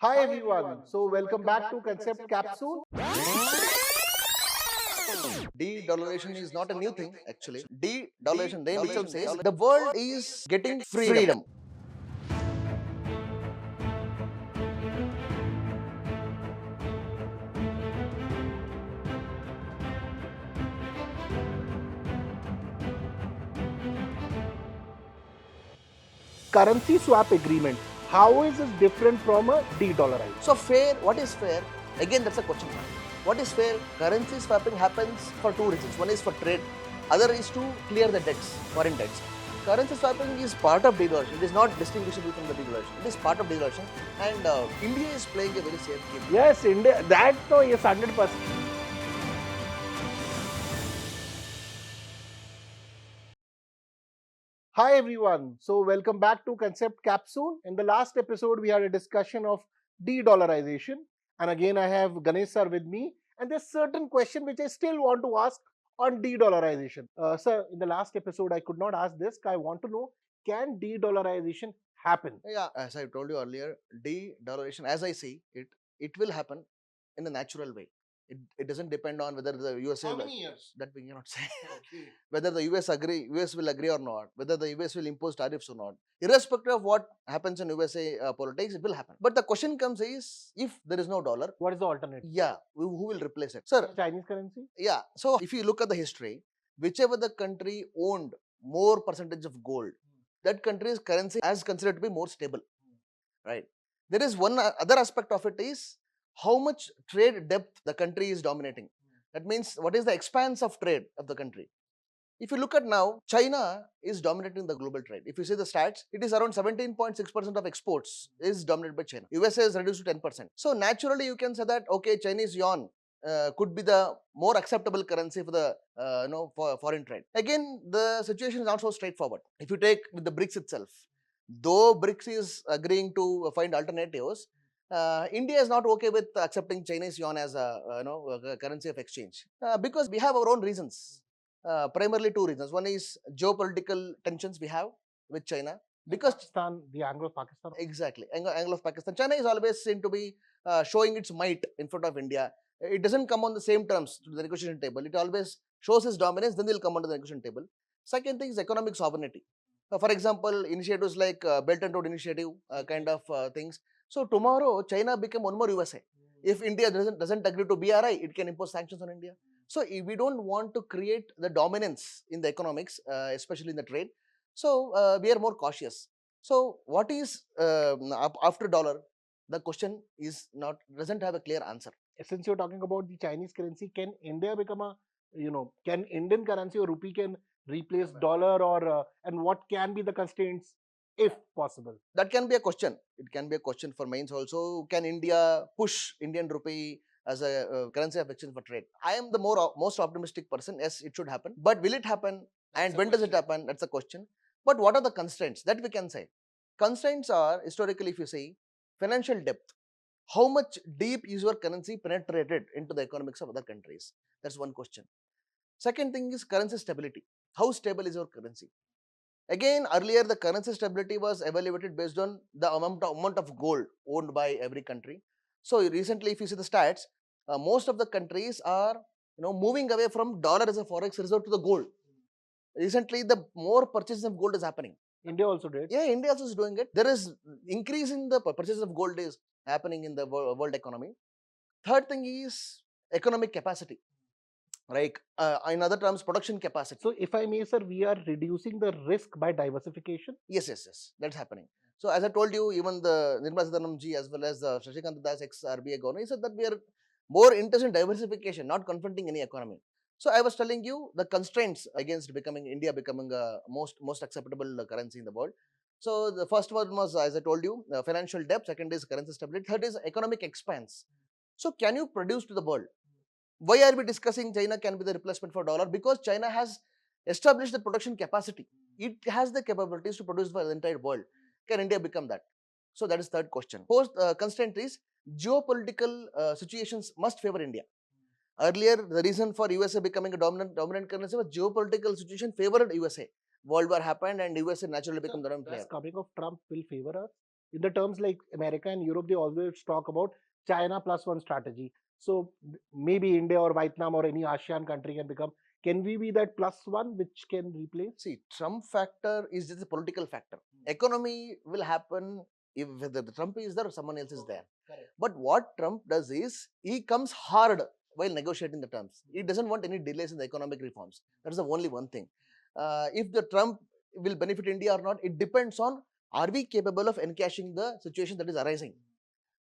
Hi everyone. So welcome back to Concept Capsule. De-dollarization is not a new thing actually. De-dollarization name itself says the world is getting freedom. Currency swap agreement. How is this different from a de-dollarization? So fair, what is fair? Again, that's a question mark. What is fair? Currency swapping happens for two reasons. One is for trade, other is to clear the debts, foreign debts. Currency swapping is part of de-dollarization. It is not distinguishable from the de-dollarization. It is part of de-dollarization, and India is playing a very safe game. Yes, India. That no, yes, 100%. Hi everyone. So welcome back to Concept Capsule. In the last episode, we had a discussion of de-dollarization, and again I have Ganesh sir with me. And there's certain question which I still want to ask on de-dollarization. Sir, in the last episode, I could not ask this. I want to know: can de-dollarization happen? Yeah, as I told you earlier, de-dollarization, as I see it, it will happen in a natural way. It doesn't depend on whether the USA How many years? that we cannot say Okay. whether the US will agree or not, whether the US will impose tariffs or not. Irrespective of what happens in USA politics, it will happen. But the question comes is, if there is no dollar, What is the alternative? yeah, who will replace it, sir? Chinese currency? Yeah. So if you look at the history, whichever the country owned more percentage of gold, that country's currency as considered to be more stable, right? There is one other aspect of it is how much trade depth the country is dominating. That means what is the expanse of trade of the country. If you look at now, China is dominating the global trade. If you see the stats, it is around 17.6% of exports is dominated by China. USA is reduced to 10%. So naturally, you can say that okay, Chinese yuan could be the more acceptable currency for the for foreign trade. Again, the situation is not so straightforward. If you take with the BRICS itself, though BRICS is agreeing to find alternatives, India is not okay with accepting Chinese yuan as a a currency of exchange because we have our own reasons. Primarily two reasons. One is geopolitical tensions we have with China because Pakistan, the Anglo-Pakistan. exactly angle of Pakistan. China is always seen to be showing its might in front of India. It doesn't come on the same terms to the negotiation table. It always shows its dominance, then they'll come onto the negotiation table. Second thing is economic sovereignty. For example, initiatives like Belt and Road Initiative kind of things. So tomorrow, China become one more USA. If India doesn't agree to BRI, it can impose sanctions on India. So if we don't want to create the dominance in the economics, especially in the trade. So we are more cautious. So what is after dollar? The question is not doesn't have a clear answer. Since you're talking about the Chinese currency, can India become a, can Indian currency or rupee can replace dollar, or and what can be the constraints if possible? That can be a question. It can be a question for mains also. Can India push Indian rupee as a currency of exchange for trade? I am the most optimistic person. Yes, it should happen. But will it happen? And when does it happen? That's a question. But what are the constraints that we can say? Constraints are historically, if you see, financial depth. How much deep is your currency penetrated into the economics of other countries? That's one question. Second thing is currency stability. How stable is your currency? Again, earlier the currency stability was evaluated based on the amount of gold owned by every country. So recently, if you see the stats, most of the countries are moving away from dollar as a forex reserve to the gold. Recently, the more purchases of gold is happening. India also did. Yeah, India also is doing it. There is increase in the purchases of gold is happening in the world economy. Third thing is economic capacity, like in other terms, production capacity. So, if I may, sir, we are reducing the risk by diversification. Yes, that's happening. So as I told you, even the Nirmala Sitharaman ji as well as the Shashikant Das ex RBI governor, he said that we are more interested in diversification, not confronting any economy. So I was telling you the constraints against becoming India becoming a most acceptable currency in the world. So the first one was, as I told you, financial depth. Second is currency stability. Third is economic expanse. So can you produce to the world? Why are we discussing China can be the replacement for dollar? Because China has established the production capacity. It has the capabilities to produce for the entire world. Can India become that? So that is third question. Fourth constraint is geopolitical situations must favor India. Earlier, the reason for USA becoming a dominant currency was geopolitical situation favored USA. World War happened and USA naturally became the dominant player. Coming of Trump will favor us. In the terms like America and Europe, they always talk about China plus one strategy. So maybe India or Vietnam or any ASEAN country can become. Can we be that plus one which can replace? See, Trump factor is just a political factor. Economy will happen if whether Trump is there or someone else is there. Correct. But what Trump does is he comes hard while negotiating the terms. He doesn't want any delays in the economic reforms. That is the only one thing. If the Trump will benefit India or not, it depends on are we capable of encashing the situation that is arising.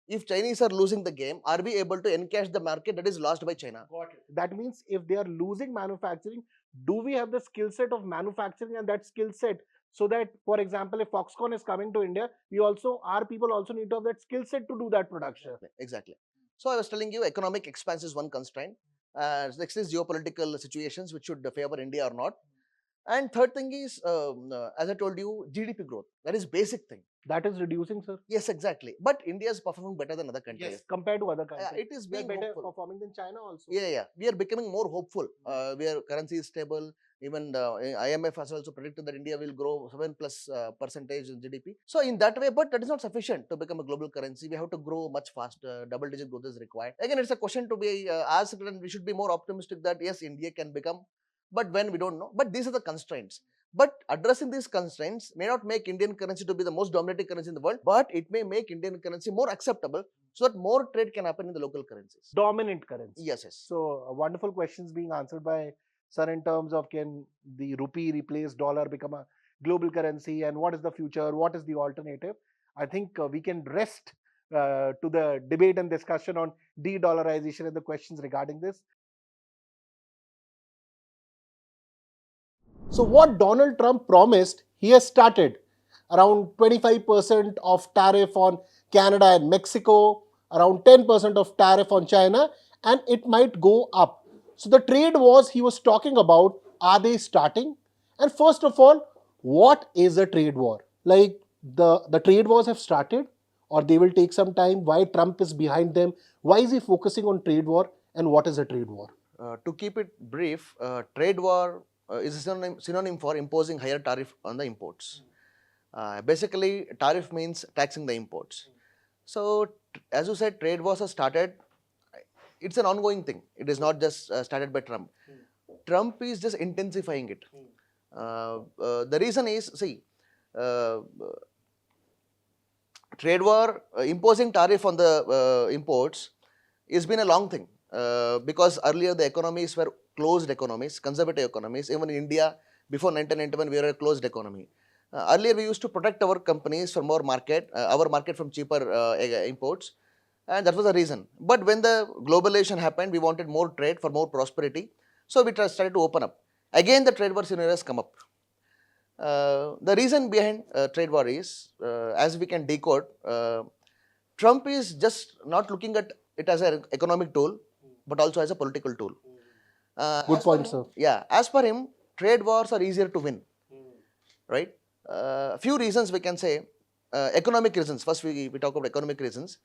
If Chinese are losing the game, are we able to encash the market that is lost by China? Got it. That means if they are losing manufacturing, do we have the skill set of manufacturing and that skill set so that, for example, if Foxconn is coming to India, we also, our people also need to have that skill set to do that production. Exactly. So I was telling you, economic expanse is one constraint. Next is geopolitical situations which should favor India or not. And third thing is, as I told you, GDP growth. That is basic thing. That is reducing, sir. Yes, exactly. But India is performing better than other countries. Yes, compared to other countries. It is We are being better hopeful. performing than China also. Yeah. We are becoming more hopeful. Where currency is stable. Even the IMF has also predicted that India will grow 7+ percentage in GDP. So in that way, but that is not sufficient to become a global currency. We have to grow much faster. Double-digit growth is required. Again, it's a question to be asked, and we should be more optimistic that yes, India can become. But when we don't know. But these are the constraints. But addressing these constraints may not make Indian currency to be the most dominating currency in the world, but it may make Indian currency more acceptable so that more trade can happen in the local currencies. Dominant currency. Yes. So wonderful questions being answered by sir in terms of can the rupee replace dollar, become a global currency, and what is the future, what is the alternative. I think we can rest to the debate and discussion on de-dollarization and the questions regarding this. So what Donald Trump promised, he has started. Around 25% of tariff on Canada and Mexico, around 10% of tariff on China, and it might go up. So the trade wars he was talking about, are they starting? And first of all, what is a trade war? Like the trade wars have started or they will take some time? Why Trump is behind them? Why is he focusing on trade war, and what is a trade war? To keep it brief, trade war is a synonym for imposing higher tariff on the imports. Basically, tariff means taxing the imports. So, as you said, trade wars have started. It's an ongoing thing. It is not just started by Trump. Trump is just intensifying it. The reason is, see, uh, trade war, imposing tariff on the imports has been a long thing. Because earlier the economies were closed economies, conservative economies. Even in India, before 1991, we were a closed economy. Earlier, we used to protect our companies from more market, our market from cheaper imports, and that was the reason. But when the globalization happened, we wanted more trade for more prosperity, so we started to open up. Again, the trade war scenarios come up. The reason behind trade war is, as we can decode, Trump is just not looking at it as an economic tool, but also as a political tool. Good point, sir. Yeah, as per him, trade wars are easier to win, right? A few reasons we can say. Economic reasons. First, we talk about economic reasons.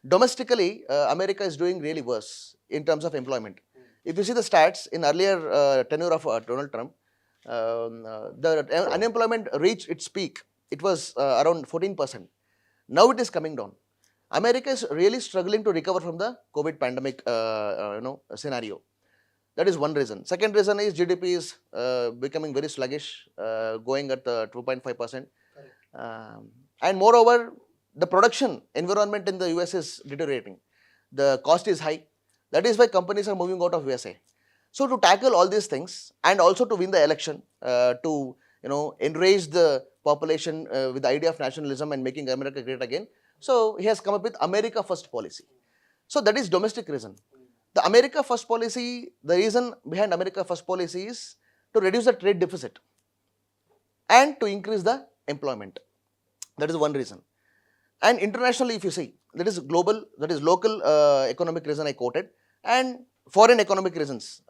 Domestically, America is doing really worse in terms of employment. If you see the stats in earlier tenure of Donald Trump, the unemployment reached its peak. It was around 14%. Now it is coming down. America is really struggling to recover from the COVID pandemic scenario. That is one reason. Second reason is GDP is becoming very sluggish, going at 2.5%. And moreover, the production environment in the US is deteriorating. The cost is high. That is why companies are moving out of USA. So to tackle all these things and also to win the election, to enrage the population with the idea of nationalism and making America great again, so he has come up with America First policy. So that is domestic reason. The America First policy, the reason behind America First policy is to reduce the trade deficit and to increase the employment. That is one reason. And internationally, if you see, that is global, that is local economic reason I quoted, and foreign economic reasons.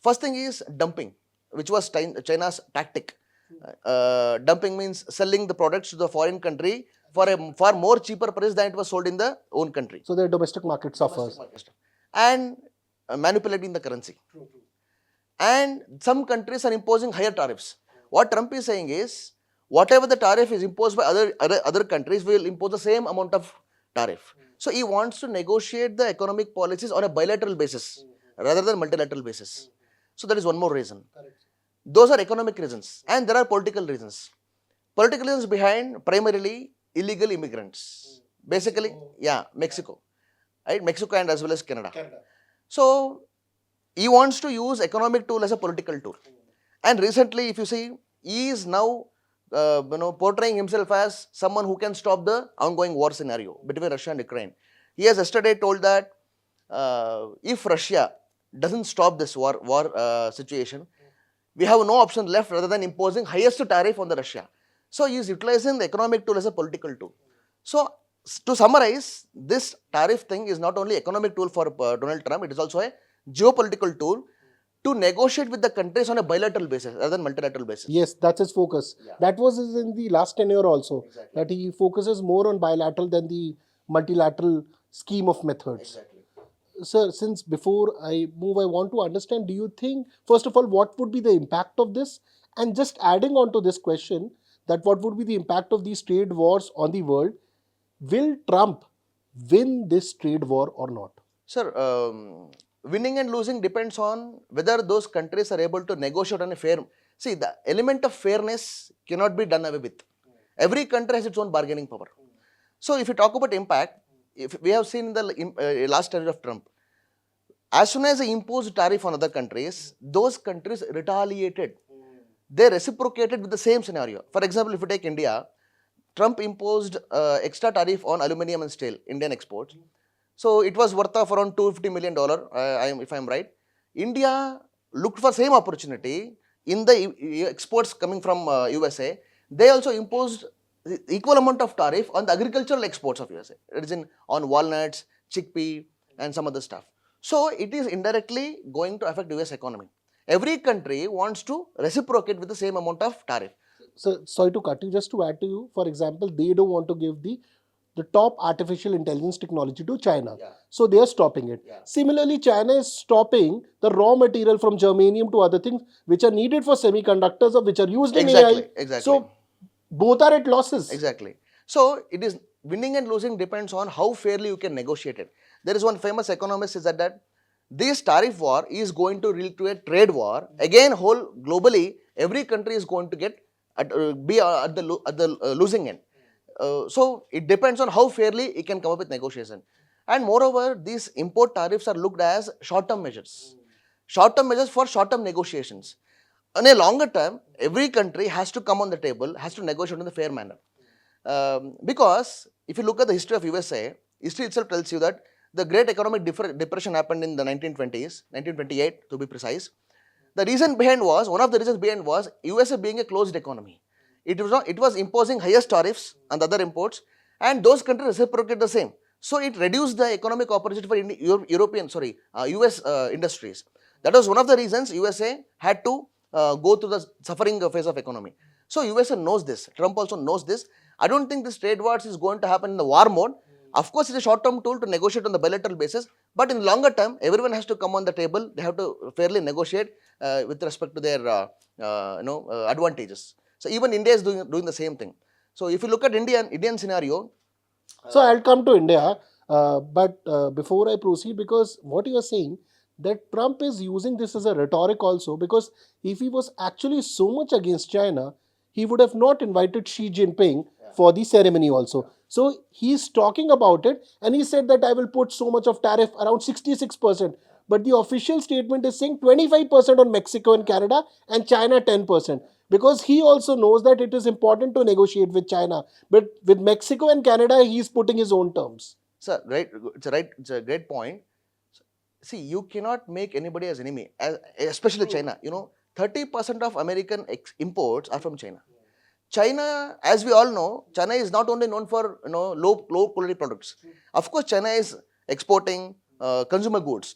First thing is dumping, which was China's tactic. Dumping means selling the products to the foreign country for a far more cheaper price than it was sold in the own country. So their domestic market suffers. And manipulating the currency. And some countries are imposing higher tariffs. What Trump is saying is, whatever the tariff is imposed by other countries, we will impose the same amount of tariff. So he wants to negotiate the economic policies on a bilateral basis rather than multilateral basis. So that is one more reason. Those are economic reasons, and there are political reasons. Political reasons behind primarily illegal immigrants. Basically, yeah, Mexico, right? Mexico and as well as Canada. So he wants to use economic tool as a political tool. And recently, if you see, he is now portraying himself as someone who can stop the ongoing war scenario between Russia and Ukraine. He has yesterday told that if Russia doesn't stop this war situation, we have no option left rather than imposing highest tariff on the Russia. So he is utilizing the economic tool as a political tool. So to summarize, this tariff thing is not only economic tool for Donald Trump, it is also a geopolitical tool to negotiate with the countries on a bilateral basis rather than multilateral basis. Yes, that's his focus. Yeah. That was in the last tenure also. Exactly. That he focuses more on bilateral than the multilateral scheme of methods. Exactly. Sir, since before I move, I want to understand, do you think, first of all, what would be the impact of this? And just adding on to this question, that what would be the impact of these trade wars on the world? Will Trump win this trade war or not? Sir, winning and losing depends on whether those countries are able to negotiate on a fair. See, the element of fairness cannot be done away with. Every country has its own bargaining power. So, if you talk about impact, if we have seen in the last tenure of Trump, as soon as he imposed tariff on other countries, those countries retaliated. They reciprocated with the same scenario. For example, if you take India, Trump imposed extra tariff on aluminum and steel, Indian exports. So it was worth of around $250 million, if I'm right. India looked for same opportunity in the exports coming from USA. They also imposed the equal amount of tariff on the agricultural exports of USA. It is on walnuts, chickpea, and some other stuff. So it is indirectly going to affect US economy. Every country wants to reciprocate with the same amount of tariff. So, sorry to cut you, just to add to you, for example, they don't want to give the top artificial intelligence technology to China. Yeah. So they are stopping it. Yeah. Similarly, China is stopping the raw material from germanium to other things which are needed for semiconductors or which are used in AI. Exactly. So both are at losses. Exactly. So it is winning and losing depends on how fairly you can negotiate it. There is one famous economist who said that this tariff war is going to lead to a trade war. Again, whole globally, every country is going to be at the losing end. So it depends on how fairly it can come up with negotiation. And moreover, these import tariffs are looked as short-term measures. Short-term measures for short-term negotiations. On a longer term, every country has to come on the table, has to negotiate in a fair manner. Because if you look at the history of USA, history itself tells you that the great economic depression happened in the 1920s, 1928 to be precise. The reason behind was, one of the reasons behind was USA being a closed economy. It was imposing highest tariffs on the other imports, and those countries reciprocated the same. So it reduced the economic opportunity for US industries. That was one of the reasons USA had to go through the suffering phase of economy. So USA knows this. Trump also knows this. I don't think this trade wars is going to happen in the war mode. Of course, it's a short-term tool to negotiate on the bilateral basis, but in longer term, everyone has to come on the table. They have to fairly negotiate with respect to their advantages. So even India is doing the same thing. So if you look at Indian scenario. So I'll come to India, but before I proceed, because what you are saying, that Trump is using this as a rhetoric also, because if he was actually so much against China, he would have not invited Xi Jinping for the ceremony also. So he's talking about it, and he said that I will put so much of tariff, around 66%. But the official statement is saying 25% on Mexico and Canada, and China 10%. Because he also knows that it is important to negotiate with China. But with Mexico and Canada, he is putting his own terms. Sir, it's a great point. See, you cannot make anybody as enemy, especially China. 30% of American imports are from China. China, as we all know, China is not only known for low quality products. Of course, China is exporting consumer goods,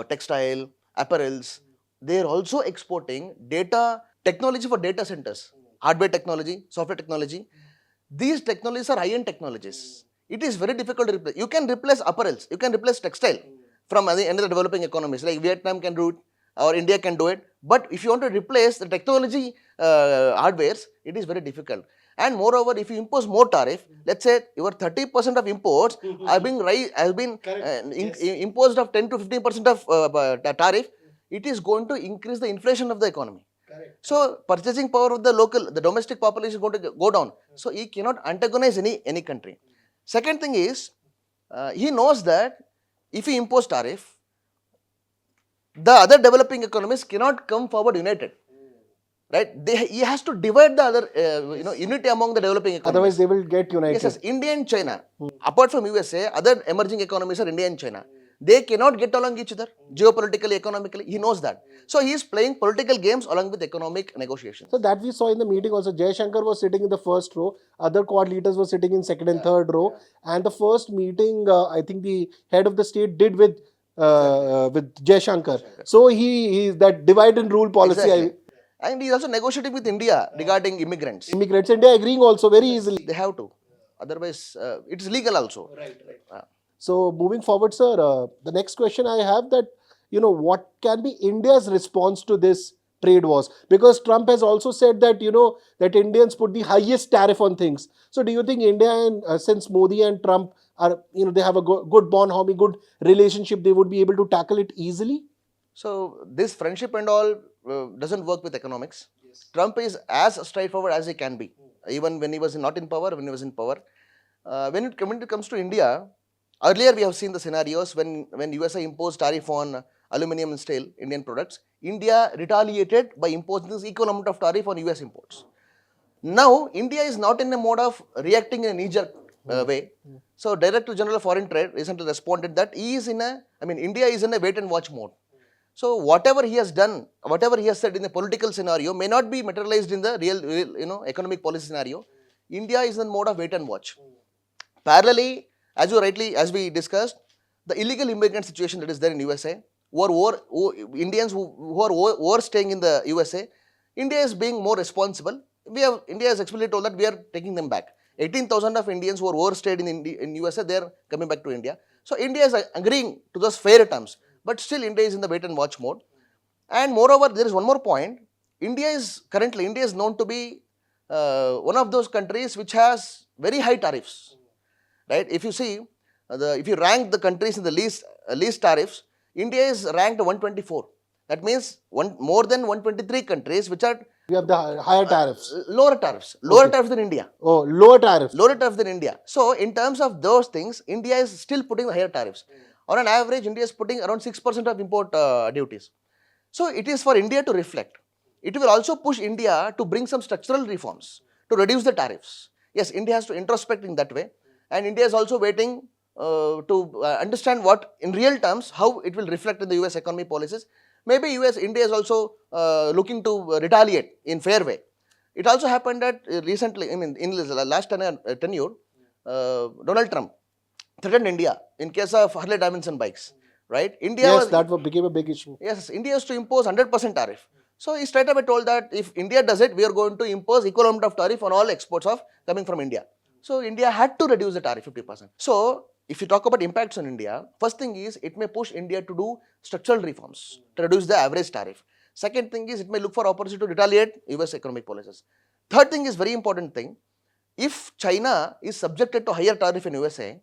textile, apparels. They are also exporting technology for data centers, hardware technology, software technology. These technologies are high-end technologies. It is very difficult to replace. You can replace apparels, you can replace textile from any other developing economies, like Vietnam can do it, or India can do it. But if you want to replace the technology hardwares, it is very difficult. And moreover, if you impose more tariff, let's say your 30% of imports are being imposed of 10 to 15% of tariff, it is going to increase the inflation of the economy. So purchasing power of the domestic population is going to go down. So he cannot antagonize any country. Second thing is, he knows that if he impose tariff, the other developing economies cannot come forward united. Right? He has to divide the other, unity among the developing economies. Otherwise, they will get united. Yes, India and China. Apart from USA, other emerging economies are India and China. They cannot get along each other geopolitically, economically. He knows that. So he is playing political games along with economic negotiations. So that we saw in the meeting also. Jay Shankar was sitting in the first row. Other Quad leaders were sitting in second and third row. And the first meeting, I think the head of the state did with Jay Shankar. So he that divide and rule policy. Exactly. And he is also negotiating with India regarding immigrants. Immigrants, India agreeing also very easily. They have to. Otherwise, it is legal also. So moving forward, sir, the next question I have that, what can be India's response to this trade wars? Because Trump has also said that, that Indians put the highest tariff on things. So do you think India, and since Modi and Trump are, they have a good bond, homie, good relationship, they would be able to tackle it easily? So this friendship and all doesn't work with economics. Trump is as straightforward as he can be, even when he was not in power, when he was in power. When it comes to India, earlier we have seen the scenarios when USA imposed tariff on aluminum and steel, Indian products. India retaliated by imposing this equal amount of tariff on US imports. Now, India is not in a mode of reacting in a knee-jerk way. So, Director General of Foreign Trade recently responded that India is in a wait-and-watch mode. So, whatever he has done, whatever he has said in the political scenario may not be materialized in the real economic policy scenario. India is in mode of wait-and-watch. Parallelly, as we discussed, the illegal immigrant situation that is there in USA, Indians who are overstaying in the USA, India is being more responsible. India has explicitly told that we are taking them back. 18,000 of Indians who are overstayed in USA, they are coming back to India. So India is agreeing to those fair terms, but still India is in the wait and watch mode. And moreover, there is one more point. India is known to be one of those countries which has very high tariffs. Right? If you see, if you rank the countries in the least tariffs, India is ranked 124. That means more than 123 countries which are we have the higher tariffs. Lower tariffs than India. Oh, lower tariffs. Lower tariffs than India. So, in terms of those things, India is still putting higher tariffs. On an average, India is putting around 6% of import duties. So, it is for India to reflect. It will also push India to bring some structural reforms to reduce the tariffs. Yes, India has to introspect in that way. And India is also waiting to understand what, in real terms, how it will reflect in the US economy policies. Maybe India is also looking to retaliate in fair way. It also happened that recently, in the last tenure, Donald Trump threatened India in case of Harley Davidson bikes. Right? That became a big issue. Yes, India has to impose 100% tariff. So he straight away told that if India does it, we are going to impose equal amount of tariff on all exports coming from India. So India had to reduce the tariff 50%. So if you talk about impacts on India, first thing is it may push India to do structural reforms to reduce the average tariff. Second thing is it may look for opportunity to retaliate US economic policies. Third thing is very important thing. If China is subjected to higher tariff in USA,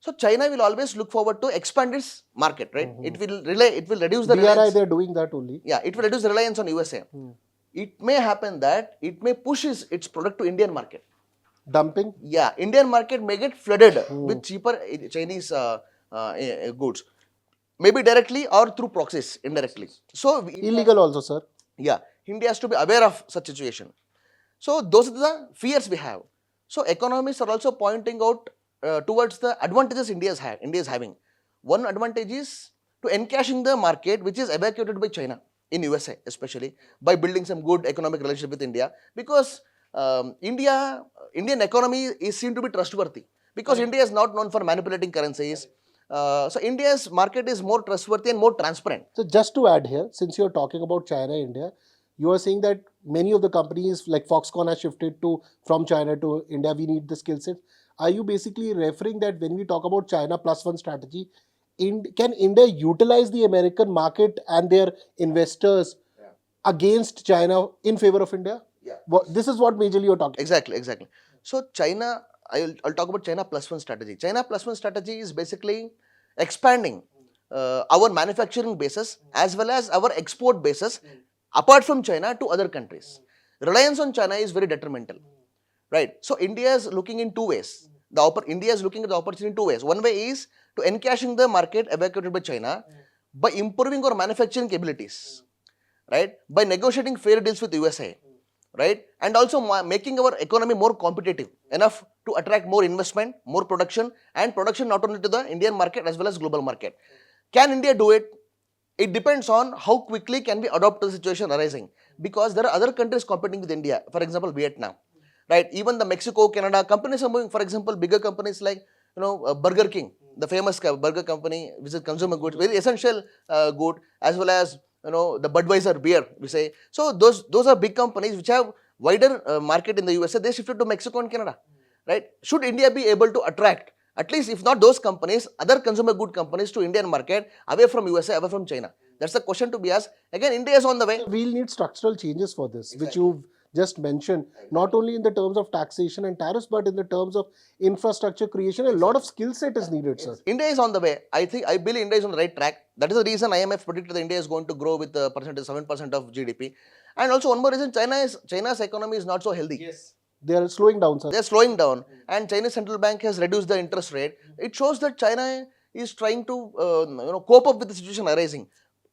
so China will always look forward to expand its market, right? It will reduce the reliance. They're doing that only. Yeah, it will reduce the reliance on USA. It may happen that it may push its product to Indian market. Dumping? Yeah, Indian market may get flooded with cheaper Chinese goods. Maybe directly or through proxies, indirectly. So illegal also, sir. Yeah, India has to be aware of such situation. So those are the fears we have. So economists are also pointing out towards the advantages India is having. One advantage is to encashing the market which is evacuated by China in USA, especially by building some good economic relationship with India, because Indian economy is seen to be trustworthy because India is not known for manipulating currencies. So India's market is more trustworthy and more transparent. So just to add here, since you're talking about China, India, you are saying that many of the companies like Foxconn has shifted from China to India. We need the skill set. Are you basically referring that when we talk about China plus one strategy, can India utilize the American market and their investors against China in favor of India? Yeah. This is what majorly you're talking. Exactly. So China, I'll talk about China plus one strategy. China plus one strategy is basically expanding our manufacturing basis as well as our export basis apart from China to other countries. Reliance on China is very detrimental, right? So India is looking in two ways. India is looking at the opportunity in two ways. One way is to encashing the market evacuated by China by improving our manufacturing capabilities, right? By negotiating fair deals with USA, right? And also making our economy more competitive enough to attract more investment, more production, and production not only to the Indian market as well as global market. Can India do it? It depends on how quickly can we adopt to the situation arising, because there are other countries competing with India. For example, Vietnam, right? Even the Mexico, Canada companies are moving. For example, bigger companies like Burger King, the famous burger company, which is consumer goods, very essential good, as well as the Budweiser beer, we say. So those are big companies which have wider market in the USA. They shifted to Mexico and Canada, right? Should India be able to attract at least, if not those companies, other consumer good companies to Indian market away from USA, away from China? That's the question to be asked. Again, India is on the way. We'll need structural changes for this, Exactly. which you've just mentioned, not only in the terms of taxation and tariffs, but in the terms of infrastructure creation. A lot of skill set is needed, sir. India is on the way. I believe India is on the right track. That is the reason IMF predicted that India is going to grow with the percentage 7% of GDP. And also one more reason, China's economy is not so healthy. Yes. They are slowing down, sir. They are slowing down, and Chinese central bank has reduced the interest rate. It shows that China is trying to cope up with the situation arising.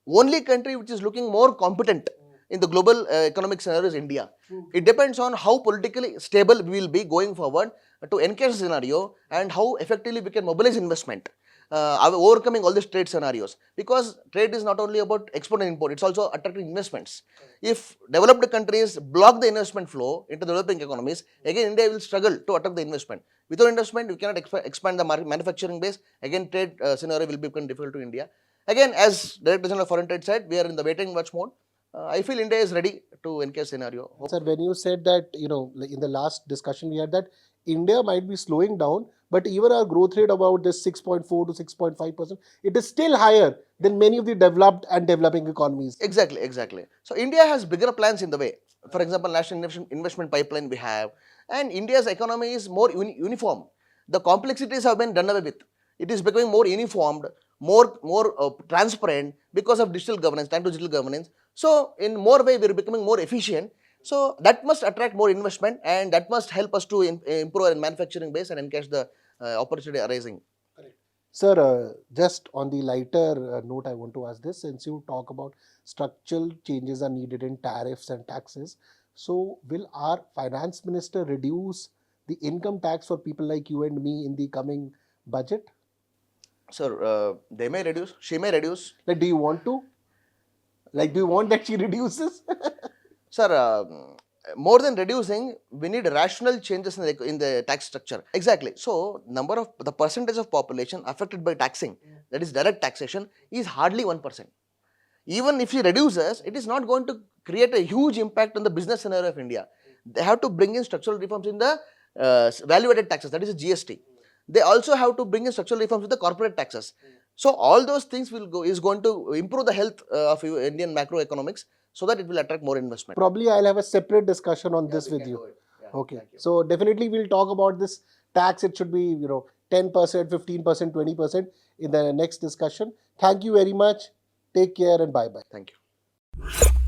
Only country which is looking more competent in the global economic scenario is India. It depends on how politically stable we will be going forward to encash the scenario and how effectively we can mobilize investment, overcoming all these trade scenarios. Because trade is not only about export and import, it's also attracting investments. If developed countries block the investment flow into developing economies, again India will struggle to attract the investment. Without investment, we cannot expand the manufacturing base. Again, trade scenario will become difficult to India. Again, as Director General of Foreign Trade said, we are in the waiting watch mode. I feel India is ready to encash scenario. Sir, when you said that, in the last discussion we had that India might be slowing down, but even our growth rate about this 6.4 to 6.5%, it is still higher than many of the developed and developing economies. Exactly. So India has bigger plans in the way. For example, national investment pipeline we have, and India's economy is more uniform. The complexities have been done away with. It is becoming more uniformed, more transparent because of digital governance, time to digital governance. So in more way, we are becoming more efficient. So that must attract more investment, and that must help us to improve our manufacturing base and encash the opportunity arising. Sir, just on the lighter note, I want to ask this. Since you talk about structural changes are needed in tariffs and taxes, so will our finance minister reduce the income tax for people like you and me in the coming budget? Sir, they may reduce, she may reduce. Like, do you want to? Like, do you want that she reduces? Sir, more than reducing, we need rational changes in the tax structure. Exactly. So, the percentage of population affected by taxing, that is direct taxation, is hardly 1%. Even if she reduces, it is not going to create a huge impact on the business scenario of India. They have to bring in structural reforms in the value-added taxes, that is GST. They also have to bring in structural reforms with the corporate taxes. So all those things is going to improve the health of Indian macroeconomics, so that it will attract more investment. Probably I'll have a separate discussion on this with you. Okay. So definitely we'll talk about this tax. It should be 10%, 15%, 20% in the next discussion. Thank you very much. Take care and bye bye. Thank you.